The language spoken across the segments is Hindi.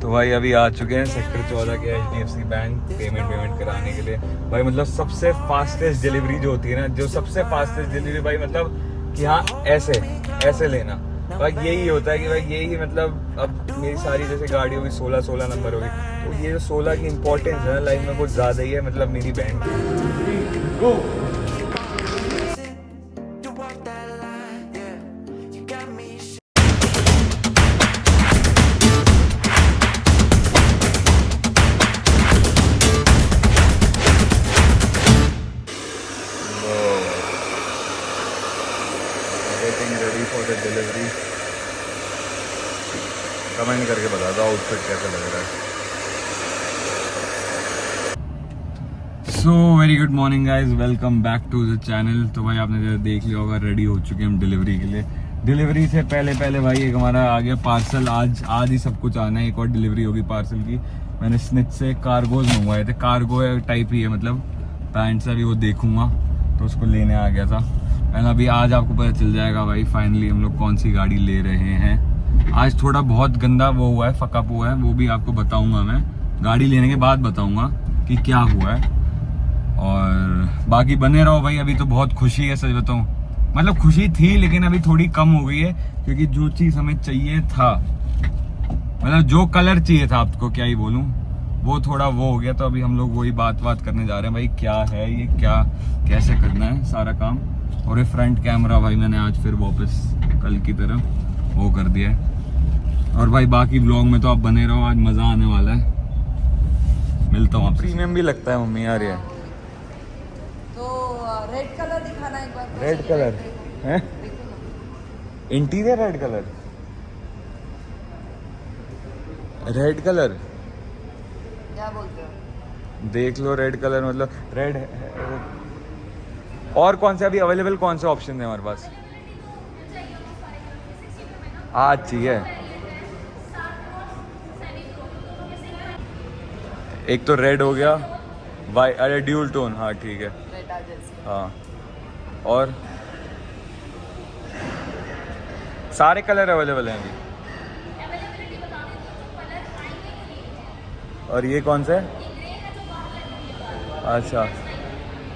तो भाई अभी आ चुके हैं सेक्टर 14 के HDFC बैंक पेमेंट कराने के लिए। भाई मतलब सबसे फास्टेस्ट डिलीवरी जो होती है ना, जो सबसे फास्टेस्ट डिलीवरी भाई मतलब कि हाँ ऐसे लेना भाई, यही होता है कि भाई यही मतलब अब मेरी सारी जैसे गाड़ी होगी 16 नंबर होगी, तो ये जो 16 की इम्पोर्टेंस है लाइफ में कुछ ज़्यादा ही है मतलब मेरी बहन की। Ready for the delivery. Comment करके बता दो आउटफिट कैसा लग रहा है। So very good morning guys, welcome back to the channel. तो भाई आपने देख लिया होगा रेडी हो चुके हैं हम डिलीवरी के लिए। डिलीवरी से पहले भाई एक हमारा आ गया पार्सल। आज ही सब कुछ आना है, एक और डिलीवरी होगी पार्सल की। मैंने स्निच से कार्गोज मंगवाए थे, कार्गो टाइप ही है मतलब पैंट से, अभी वो देखूंगा तो उसको लेने आ गया था। एंड अभी आज आपको पता चल जाएगा भाई फाइनली हम लोग कौन सी गाड़ी ले रहे हैं। आज थोड़ा बहुत गंदा वो हुआ है, फकअप हुआ है, वो भी आपको बताऊंगा मैं गाड़ी लेने के बाद बताऊंगा कि क्या हुआ है। और बाकी बने रहो भाई, अभी तो बहुत खुशी है, सच बताऊं मतलब खुशी थी लेकिन अभी थोड़ी कम हो गई है, क्योंकि जो चीज़ हमें चाहिए था मतलब जो कलर चाहिए था आपको क्या ही बोलूं, वो थोड़ा वो हो गया। तो अभी हम लोग वही बात करने जा रहे हैं भाई क्या है ये, क्या कैसे करना है सारा काम। और ये फ्रंट कैमरा भाई मैंने आज फिर वापस कल की तरह वो कर दिया है। और भाई बाकी व्लॉग में तो आप बने रहो, आज मज़ा आने वाला है। मिलता हूँ। प्रीमियम भी लगता है मम्मी यार ये। तो रेड कलर दिखाना एक बार। रेड कलर है, interior red colour, red colour क्या बोलते हो? देख लो रेड कलर मतलब रेड है। और कौन से अभी अवेलेबल कौन से ऑप्शन है हमारे पास? आज चाहिए एक तो रेड हो गया, वाइट, अरे ड्यूल टोन, हाँ ठीक है, हाँ। और सारे कलर अवेलेबल हैं अभी। और ये कौन सा है? अच्छा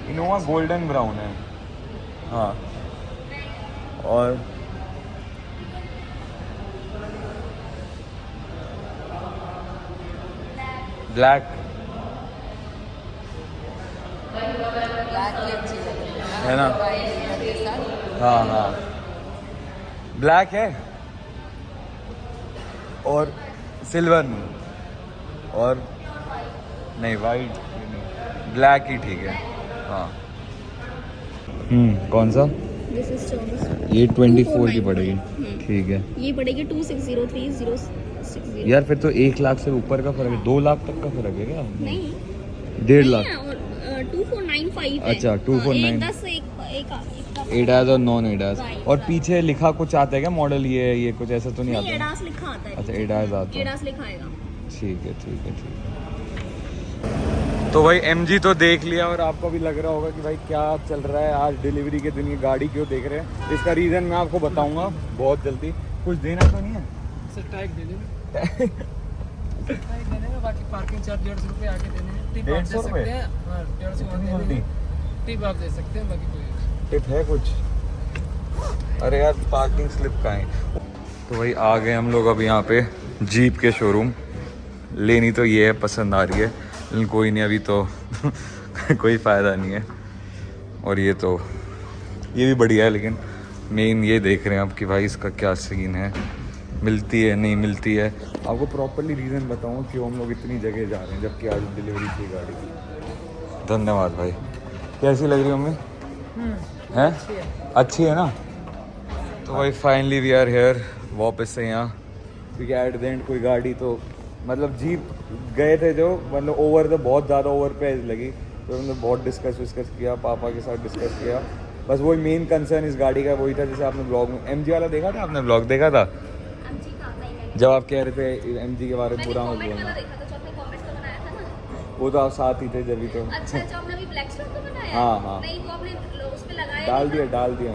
इनोवा गोल्डन ब्राउन है, हाँ। और ब्लैक है ना, हाँ ब्लैक है और सिल्वर में, और नहीं वाइट, ब्लैक ही ठीक है, हाँ। कौन सा? ये 24 की पड़ेगी, ठीक है। ये पड़ेगी 260306। यार फिर तो 1 लाख से ऊपर का फर्क है, 2 लाख तक का फर्क है क्या? नहीं 1.5 लाख। 2495 है। अच्छा 2495। 10 एडाज और नॉन एडाज। और पीछे लिखा कुछ आता है क्या मॉडल, ये कुछ ऐसा तो नहीं आता? एडास लिखा आता है। अच्छा एडाज आता है, एडास लिखा आएगा। ठीक है। तो भाई MG तो देख लिया, और आपको भी लग रहा होगा कि भाई क्या चल रहा है आज डिलीवरी के दिन, ये गाड़ी क्यों देख रहे हैं। इसका रीज़न मैं आपको बताऊंगा बहुत जल्दी। कुछ देना तो नहीं है सर? टैग दे देना, टैग देने में, बाकी पार्किंग चार्ज 150 रुपये आगे देने हैं। टिप आप दे सकते हैं, हाँ 150 टिप आप दे सकते हैं, बाकी कोई टिप है कुछ? अरे यार पार्किंग स्लिप कहाँ है। तो भाई आ गए हम लोग अब यहाँ पे जीप के शोरूम। लेनी तो ये है, पसंद आ रही है, लेकिन कोई नहीं अभी तो कोई फ़ायदा नहीं है। और ये भी बढ़िया है, लेकिन मेन ये देख रहे हैं आप कि भाई इसका क्या सीन है, मिलती है नहीं मिलती है। आपको प्रॉपरली रीज़न बताऊँ क्यों हम लोग इतनी जगह जा रहे हैं जबकि आज डिलीवरी थी गाड़ी की। धन्यवाद भाई। कैसी लग रही है मम्मी? हैं अच्छी है ना। तो भाई फाइनली वी आर हेयर, वापस से यहाँ, क्योंकि एट द एंड कोई गाड़ी तो मतलब जीप गए थे जो मतलब ओवर तो बहुत ज़्यादा ओवर प्राइस लगी, तो हमने बहुत डिस्कस किया, पापा के साथ डिस्कस किया। बस वही मेन कंसर्न इस गाड़ी का वही था, जैसे आपने ब्लॉग में MG वाला देखा था, आपने ब्लॉग देखा था जब आप कह रहे थे MG के बारे में पूरा मत बोलना। वो तो आप साथ ही थे जब भी तो। अच्छा जो आपने अभी ब्लैक स्टोन को बनाया? हाँ नहीं वो आपने उस पे लगाया? डाल दिया डाल दिया।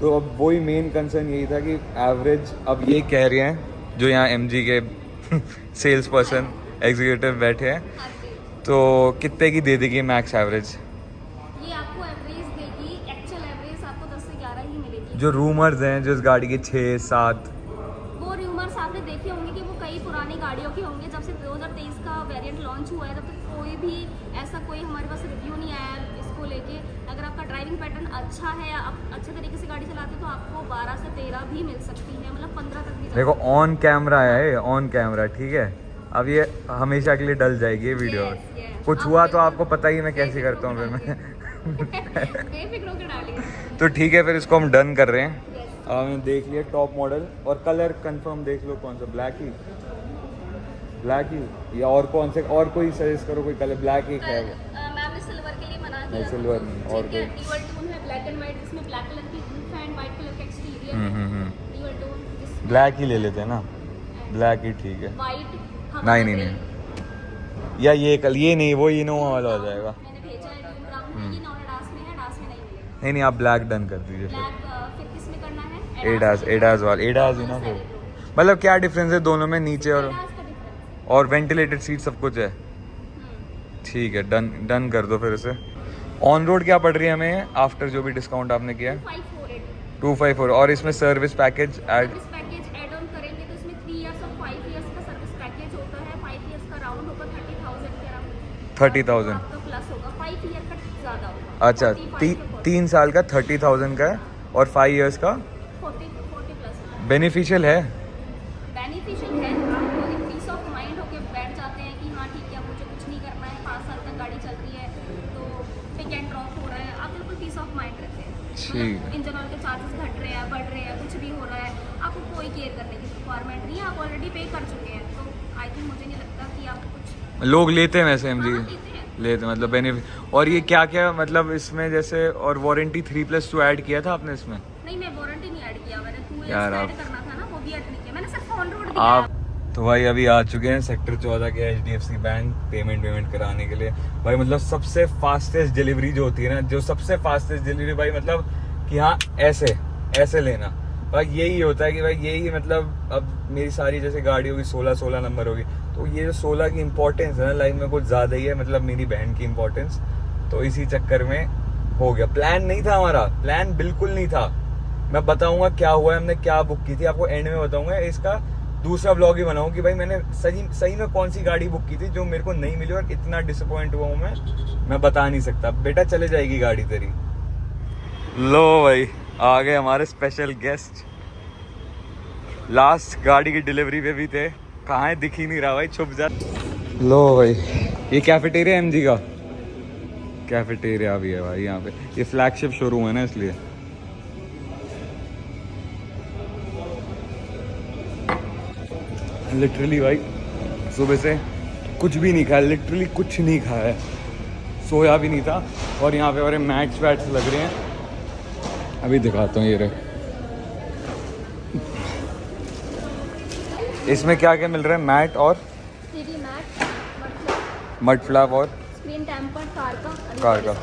तो अब वही मेन कंसर्न यही था कि एवरेज अब ये कह रहे हैं जो यहाँ MG के सेल्स पर्सन एग्जीक्यूटिव बैठे हैं, हाँ जी। तो कितने की दे देगी मैक्स एवरेज? ये आपको एवरेज देगी, एक्चुअल एवरेज आपको 10 से 11 ही मिलेगी। जो रूमर्स हैं जो इस गाड़ी के 6-7, वो र्यूमर्स आपने देखे होंगे कि वो कई पुरानी गाड़ियों के होंगे। जब से 2023 का वेरिएंट लॉन्च हुआ है तब तक कोई भी ऐसा कोई हमारे पास रिव्यू नहीं आया है इसको लेके। अगर आपका ड्राइविंग पैटर्न अच्छा है या आप अच्छे तरीके से गाड़ी चलाते हो तो आपको 12 से 13 भी मिल सकती है, मतलब 15 तक भी। देखो ऑन कैमरा है, ऑन कैमरा, ठीक है। अब ये हमेशा के लिए डल जाएगी ये वीडियो। Yes, yes. कुछ आप हुआ तो बिल्कुल आपको पता ही मैं कैसे करता हूँ फिर मैं। बेफिक्र होकर डालिए। तो ठीक है, फिर इसको हम डन कर रहे हैं। Yes. हमने देख लिया टॉप मॉडल, और कलर कंफर्म देख लो कौन सा, ब्लैक ही, ब्लैक ही, या और कौन से, और कोई सजेस्ट करो कोई कलर। ब्लैक ही है वो, मैम ने सिल्वर के लिए मना किया। नहीं सिल्वर नहीं, और ठीक है, कोई। ड्यूअल टोन है, ब्लैक एंड व्हाइट, इसमें ब्लैक कलर की रूफ है एंड व्हाइट कलर का एक्सटीरियर है। ड्यूअल टोन ब्लैक ही ले लेते हैं ना, ब्लैक ही ठीक है। व्हाइट। नहीं नहीं नहीं, या ये कल, ये नहीं, वो इनोवा वाला हो जाएगा। मैंने भेजा है ड्यूल ब्राउन है, ये नॉन एडास में है, डास में नहीं मिलेगा। नहीं नहीं, आप ब्लैक डन कर दीजिए फिर। ब्लैक फिर किस में करना है? एडास वाला, एडास ही ना फिर। मतलब क्या डिफरेंस है दोनों में, नीचे और एडास का डिफरेंस। और वेंटिलेटेड सीट सब कुछ है? ठीक है, डन डन कर दो फिर इसे। ऑन रोड क्या पड़ रही है हमें आफ्टर जो भी डिस्काउंट आपने किया है? 548 254। और इसमें service package add, service package add on करेंगे तो इसमें 3 इयर्स और 5 इयर्स का सर्विस पैकेज होता है। 5 इयर्स का राउंड होगा 30,000 के अराउंड। 30,000। आपका प्लस होगा, 5 ईयर का ज़्यादा होगा। अच्छा, 45 3 साल का 30,000 का है, और 5 इयर्स का 40 प्लस बेनिफिशियल है। बेनिफिशियल है। आपको एक पीस ऑफ माइंड होके बैठ जाते हैं कि हाँ ठीक है, मुझे कुछ नहीं करना है, 5 साल तक गाड़ी चल रही है तो पिक एंड ड्रॉप हो रहा है, आप बिल्कुल पीस ऑफ माइंड रहते हैं। ठीक। इंजन ऑयल के चार्जेस घट रहे हैं, बढ़ रहे हैं, कुछ भी हो रहा है, आपको कोई केयर करने की रिक्वायरमेंट नहीं है। आप ऑलरेडी पे कर चुके हैं, तो आई थिंक मुझे नहीं लगता कि आपको कुछ। लोग लेते हैं वैसे MG, हाँ, लेते हैं। लेते हैं, मतलब बेनिफिट। और ये क्या क्या मतलब इसमें जैसे, और वारंटी 3+2 ऐड किया था आपने इसमें? नहीं, मैं वारंटी नहीं ऐड किया, मैंने 2 यार इयर्स आप- ऐड करना था ना, वो भी ऐड नहीं किया मैंने, सिर्फ ऑन रोड दिया। आप तो भाई अभी आ चुके हैं सेक्टर 14 के HDFC बैंक पेमेंट कराने के लिए। भाई मतलब सबसे फास्टेस्ट डिलीवरी जो होती है ना, जो सबसे फास्टेस्ट डिलीवरी भाई, मतलब कि हाँ ऐसे लेना भाई, यही होता है कि भाई यही मतलब। अब मेरी सारी जैसे गाड़ी होगी 16 नंबर होगी, तो ये जो 16 की इम्पोर्टेंस है ना लाइफ में कुछ ज़्यादा ही है, मतलब मेरी बहन की इम्पोर्टेंस। तो इसी चक्कर में हो गया। प्लान नहीं था हमारा, प्लान बिल्कुल नहीं था। मैं बताऊंगा क्या हुआ है, हमने क्या बुक की थी आपको एंड में बताऊंगा। इसका दूसरा व्लॉग ही बनाऊं कि भाई मैंने सही में कौन सी गाड़ी बुक की थी जो मेरे को नहीं मिली, और इतना डिसअपॉइंट हुआ हूँ मैं बता नहीं सकता। बेटा चले जाएगी गाड़ी तेरी। लो भाई आ गए हमारे स्पेशल गेस्ट। लास्ट गाड़ी की डिलीवरी पे भी थे, कहाँ है दिख ही नहीं रहा भाई, छुप जा। लो भाई ये कैफेटेरिया MG का कैफेटेरिया भी है भाई यहाँ पे। ये फ्लैगशिप शोरूम है ना, इसलिए। लिटरली भाई सुबह से कुछ भी नहीं खाया, लिटरली कुछ नहीं खाया है, सोया भी नहीं था। और यहाँ पे हमारे मैट्स वैट्स लग रहे हैं, अभी दिखाता हूँ। ये रहे, इसमें क्या क्या मिल रहा है? मैट और 3D मैट, मड फ्लैप और स्क्रीन टेम्पर्ड कार का,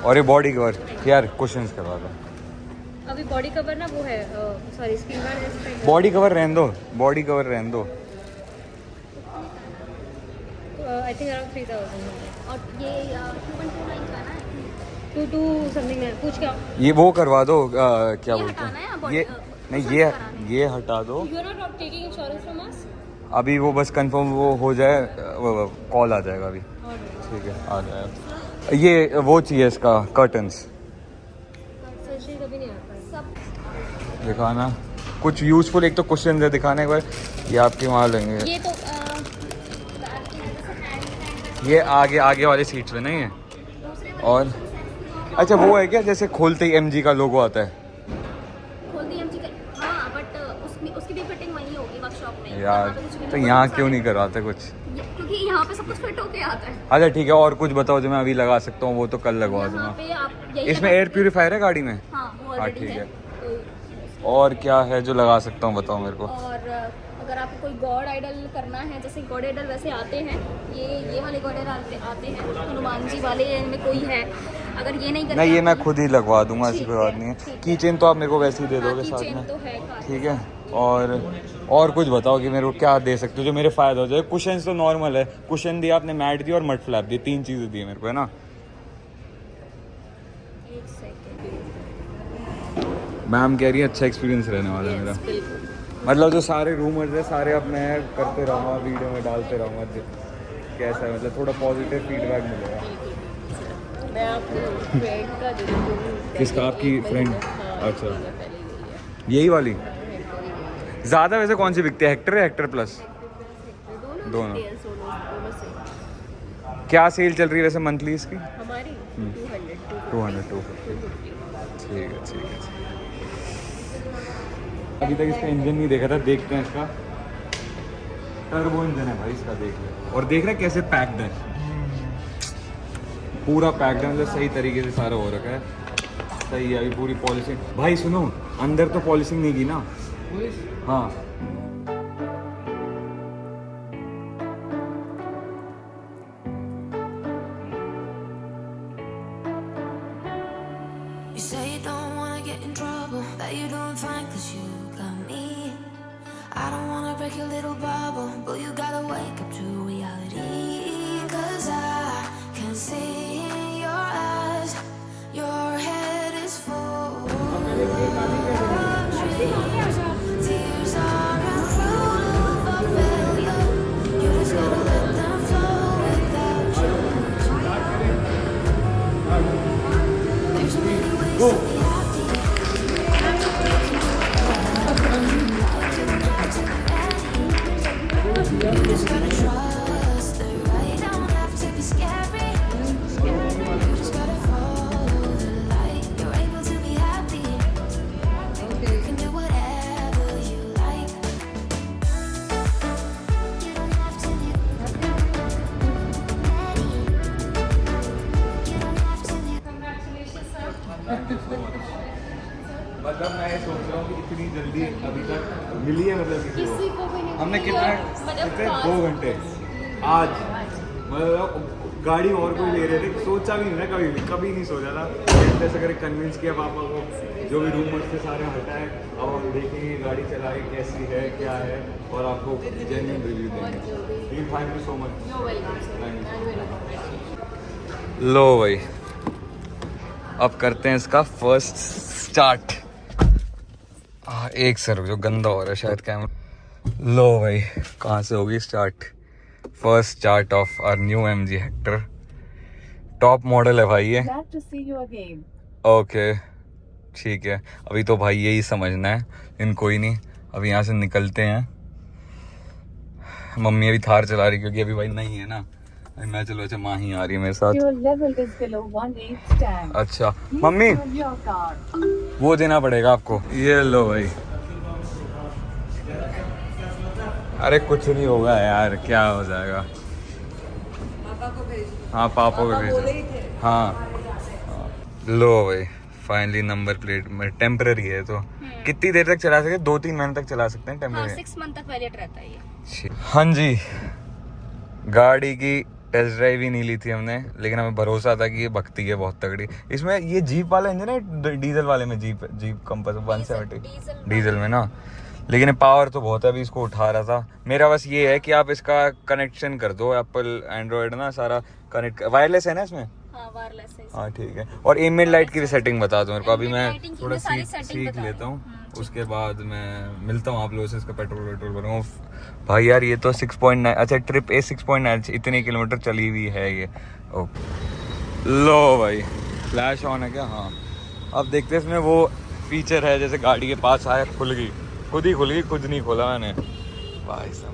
और ये बॉडी कवर। यार क्वेश्चंस करवा दो। अभी बॉडी कवर ना वो है, sorry screen guard. Body cover रहने दो, बॉडी कवर रहने दो। I think around 3000। और ये 2129 का ना, 22 समथिंग है, पूछ क्या। ये वो करवा दो, क्या ये बोलते हटाना है, हैं body- ये, नहीं ये हटा दो। You are not taking insurance from us? अभी वो बस कंफर्म वो हो जाए, कॉल आ जाएगा अभी। ठीक है, आ जाएगा। ये वो चाहिए इसका कर्टन्स सर्जरी कभी नहीं आता सब। दिखाना कुछ यूजफुल, एक तो क्वेश्चन है दिखाने के बाद। ये आपके वहाँ लेंगे, ये तो ये आगे वाले सीट्स में नहीं है। और अच्छा वो है क्या, जैसे खोलते ही MG का लोगो आता है? खोलती एमजी का, हाँ, बट उसकी भी फिटिंग वही होगी वर्कशॉप में। यार यहाँ पे कुछ भी तो नहीं, यहाँ बहुत क्यों सारे- नहीं करवाते कुछ? क्योंकि यहाँ पे सब कुछ फिट होके आता है। अच्छा ठीक है, और कुछ बताओ जो मैं अभी लगा सकता हूँ, वो तो कल लगवा यहाँ दूंगा। पे आप यही इसमें लगा एयर सकते प्यूरीफायर है गाड़ी में? हैं। हाँ, वो हाँ, ऑलरेडी ठीक है। है। तो- और क्या है जो लगा सकता हूँ बताओ मेरे को। और अगर आपको कोई गॉड आइडल करना है, जैसे गॉड आइडल वैसे आते हैं, ये वाले गॉड आइडल आते हैं हनुमान जी वाले, इनमें कोई है। अगर ये नहीं करना, नहीं ये मैं खुद ही लगवा दूंगा, ऐसी ठीक कोई है, बात नहीं है। ठीक है। की चेन तो आप मेरे को वैसे ही दे दोगे की साथ चेन में, तो है कार। ठीक है। और कुछ बताओ कि मेरे को क्या दे सकते हो जो मेरे फ़ायदा हो जाए। कुशन तो नॉर्मल है, कुशन दिया आपने, मैट दी और मड फ्लैप दी, 3 चीज़ें दी मेरे को, है ना। एक सेकंड। मैम कह रही है अच्छा एक्सपीरियंस रहने वाला है मेरा। मतलब जो सारे रूमर्स है सारे अब मैं करते रहूँगा, वीडियो में डालते रहूँगा कैसा है, मतलब थोड़ा पॉजिटिव फीडबैक मिलेगा। मैं अपने फ्रेंड का दे दूँगी। किसका? आपकी फ्रेंड? अच्छा, पहले यही वाली। ज़्यादा वैसे कौन सी बिकती है, हेक्टर या हेक्टर प्लस? दोनों। दोनों से क्या सेल चल रही है वैसे मंथली इसकी? हमारी 200 ठीक है ठीक है। अभी तक इसका इंजन नहीं देखा था, देखते हैं इसका। टर्बो इंजन है भाई इसका, देख ले। और देख रहे कैसे पैक्ड है, पूरा पैक्ड है, मतलब सही तरीके से सारा हो रखा है। सही है, अभी पूरी पॉलिशिंग। भाई सुनो, अंदर तो पॉलिशिंग नहीं की ना? हाँ। You say you don't wanna get in trouble, that you're doing fine 'cause you got me. I don't wanna break your little bubble, but you gotta wake up to reality. 'Cause I can see in your eyes, your head is full of dreams. Tears are a fruit of a failure. You just gotta let them flow without judgment. There's so many ways to be happy. You just gotta trust the right, don't have to be scary. You just gotta follow the light, you're able to be happy. You can do whatever you like. You don't have to be ready. You don't have to be. मतलब मैं ये सोच रहा हूँ कि इतनी जल्दी अभी तक मिली है, मतलब किसी को भी नहीं हमने मिली कितना है, मतलब कितने fast। 2 घंटे आज, मतलब गाड़ी और कोई ले रहे थे, सोचा भी नहीं ना, कभी नहीं सोचा था। ऐसे करके कन्विंस किया पापा को, जो भी रूमर्स थे सारे हटाए। अब हम देखेंगे गाड़ी चला के कैसी है क्या है, और आपको जेन्युइन रिव्यू देंगे। Thank you so much. लो भाई, अब करते हैं इसका फर्स्ट स्टार्ट। एक सर जो गंदा हो रहा है शायद कैमरा। लो भाई, कहाँ से होगी start? First start off our new MG Hector. Top model है भाई ये। ओके ठीक है, अभी तो भाई यही समझना है इन, कोई नहीं। अभी यहाँ से निकलते हैं। मम्मी अभी थार चला रही क्योंकि अभी भाई नहीं है ना। अभी मैं चलो, अच्छा माँ ही आ रही है मेरे साथ। अच्छा मम्मी, वो देना पड़ेगा आपको। ये लो भाई। अरे कुछ नहीं होगा यार, क्या हो जाएगा। पापा को भेज। हाँ पापा को बोले ही भेजो। थे। हाँ लो भाई, फाइनली नंबर प्लेट में टेम्पररी है तो कितनी देर तक चला सकते? 2-3 महीने तक चला सकते हैं हाँ, टेम्पररी। 6 मंथ तक वैलिड रहता है ये। हाँ जी, गाड़ी की टेस्ट ड्राइव ही नहीं ली थी हमने, लेकिन हमें भरोसा था कि ये भगती है बहुत तगड़ी। इसमें ये जीप वाला इंजन है, डीजल वाले में जीप कंपस 170 डीजल में ना, लेकिन पावर तो बहुत है। अभी इसको उठा रहा था। मेरा बस ये है कि आप इसका कनेक्शन कर दो, एप्पल एंड्रॉयड ना सारा कनेक्ट, वायरलेस है ना इसमें? हाँ वायरलेस है। हाँ ठीक है। और एम्बिएंट लाइट की भी सेटिंग बता दो मेरे को, अभी मैं लाइटिंग की थोड़ा मैं सारी सीख setting बता लेता हूँ, रही उसके बाद मैं मिलता हूँ आप लोगों से। इसका पेट्रोल भरूँगा भाई। यार ये तो 6.9, अच्छा ट्रिप ए 6.9, इतने किलोमीटर चली हुई है ये। ओके लो भाई, फ्लैश ऑन है क्या? हाँ। अब देखते हैं इसमें वो फीचर है जैसे गाड़ी के पास आया, खुल गई, खुद ही खुल गई, खुद नहीं खोला मैंने भाई साहब।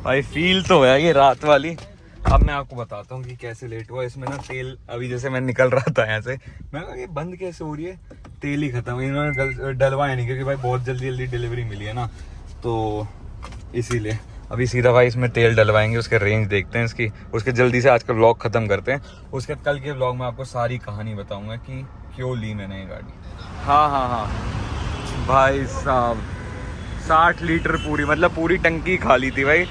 भाई फील तो है ये रात वाली। अब मैं आपको बताता हूँ कि कैसे लेट हुआ इसमें ना। तेल अभी जैसे मैं निकल रहा था यहाँ से, मैं कहा ये बंद कैसे हो रही है, तेल ही खत्म। इन्होंने डलवाया नहीं क्योंकि भाई बहुत जल्दी जल्दी डिलीवरी मिली है ना, तो इसीलिए अभी सीधा भाई इसमें तेल डलवाएंगे। उसके रेंज देखते हैं इसकी, उसके जल्दी से आज का व्लॉग खत्म करते हैं। उसके कल के व्लॉग में आपको सारी कहानी बताऊंगा कि क्यों ली मैंने ये गाड़ी। हाँ हाँ हाँ भाई साहब, 60 लीटर पूरी, मतलब पूरी टंकी खाली थी भाई।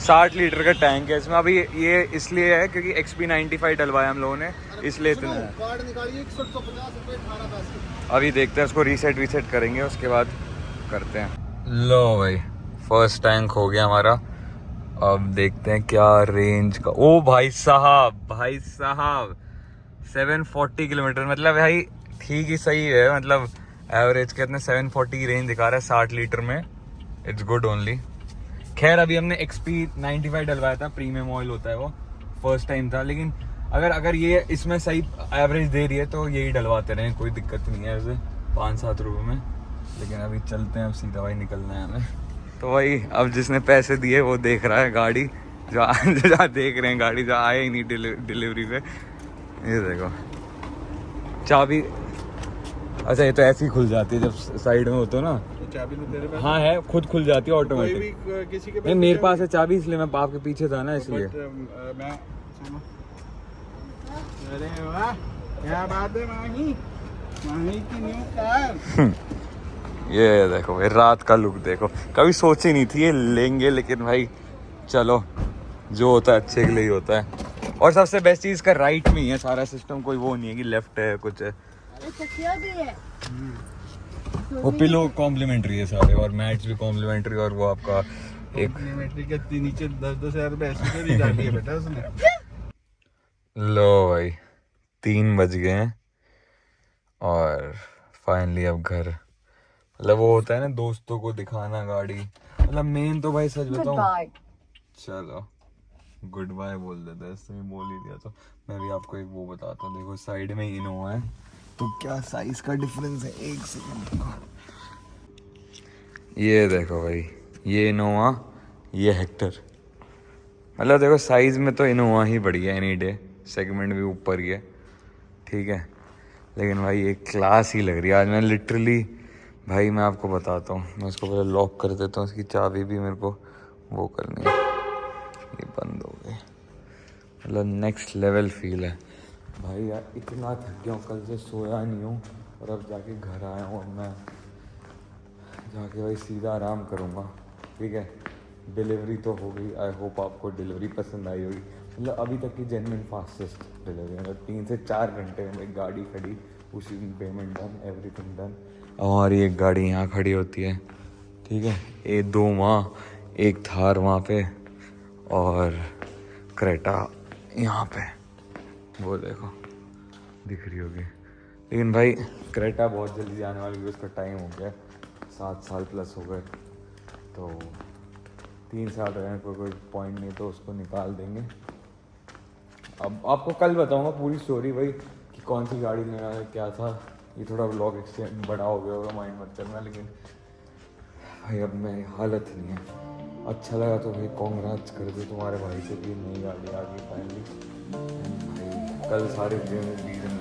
60 लीटर का टैंक है इसमें। अभी ये इसलिए है क्योंकि XP95 डलवाया हम लोगों ने, इसलिए इतना है। अभी देखते हैं, उसको रीसेट करेंगे, उसके बाद करते हैं। लो भाई फर्स्ट टैंक हो गया हमारा। अब देखते हैं क्या रेंज का। ओ भाई साहब 740 किलोमीटर, मतलब भाई ठीक ही सही है, मतलब एवरेज के इतने 740 की रेंज दिखा रहा है 60 लीटर में। It's good only. खैर अभी हमने XP 95 डलवाया था, प्रीमियम ऑयल होता है वो, फर्स्ट टाइम था। लेकिन अगर ये इसमें सही एवरेज दे रही है तो यही डलवाते रहे, कोई दिक्कत नहीं है ऐसे 5-7 रुपये में। लेकिन अभी चलते हैं, अब सीधा भाई निकलना है हमें। तो भाई अब जिसने पैसे दिए वो देख रहा है गाड़ी, जो देख रहे हैं गाड़ी जो आए ही नहीं डिलीवरी पे। ये देखो चाबी, अच्छा ये तो ऐसी खुल जाती है जब साइड में होते हो ना। चाबी तो तेरे पास हाँ है, खुद खुल जाती है कोई ऑटोमेटिक। भी किसी के नहीं मेरे पास है चाबी, इसलिए मैं आपके पीछे था ना इसलिए। मैं सुनो, अरे वाह क्या बात है माही की न्यू कार। ये देखो भाई रात का लुक देखो, कभी सोची नहीं थी ये लेंगे, लेकिन भाई चलो जो होता है अच्छे के लिए ही होता है। और सबसे बेस्ट चीज़ का राइट में ही है सारा सिस्टम, कोई वो नहीं है कि लेफ्ट है कुछ है। वो पिलो कॉम्प्लीमेंट्री है सारे, और मैट्स भी कॉम्प्लीमेंट्री, और वो आपका एक कॉम्प्लीमेंट्री के नीचे 10,000 रुपए ऐसे नहीं डाली है बेटा उसने। लो भाई 3 बज गए हैं और फाइनली अब घर। मतलब वो होता है ना दोस्तों को दिखाना गाड़ी, मतलब मेन तो भाई सच बताऊं, चलो गुड बाय बोल देते हैं, इससे बोल ही दिया। तो मैं भी आपको एक वो बताता हूँ, देखो साइड में इनोवा है तो क्या साइज का डिफरेंस है, एक सेकंड का। ये देखो भाई, ये इनोवा ये हेक्टर, मतलब देखो साइज में तो इनोवा ही बढ़िया है एनी डे, सेगमेंट भी ऊपर ही है, ठीक है। लेकिन भाई ये क्लास ही लग रही है आज। मैं लिटरली भाई मैं आपको बताता हूँ, मैं इसको पहले लॉक कर देता हूँ, इसकी चाबी भी मेरे को वो करनी है। ये बंद हो गई, मतलब नेक्स्ट लेवल फील है भाई यार। इतना थक गया हूँ, कल से सोया नहीं हूँ, और अब जाके घर आया हूँ। अब मैं जाके भाई सीधा आराम करूँगा, ठीक है। डिलीवरी तो हो गई, आई होप आपको डिलीवरी पसंद आई होगी। मतलब अभी तक की जेन्युइन फास्टेस्ट डिलीवरी, मतलब 3 से 4 घंटे में गाड़ी खड़ी, उसी दिन पेमेंट डन, एवरीथिंग डन। और ये गाड़ी यहाँ खड़ी होती है, ठीक है। ये 2 वहाँ, एक थार वहाँ पे, और क्रेटा यहाँ पे, वो देखो दिख रही होगी। लेकिन भाई क्रेटा बहुत जल्दी जाने वाली है, उसका टाइम हो गया 7 साल प्लस हो गए, तो 3 साल रहने को कोई पॉइंट नहीं, तो उसको निकाल देंगे। अब आपको कल बताऊंगा पूरी स्टोरी भाई कि कौन सी गाड़ी लेना है, क्या था। ये थोड़ा व्लॉग एक्सटेंड बड़ा हो गया होगा, माइंड मत करना। लेकिन भाई अब मेरी हालत नहीं है। अच्छा लगा तो भाई कॉन्ग्रेट्स कर दो तुम्हारे भाई से भी, नई गाड़ी आ गई फाइनली। भाई कल सारे रीजन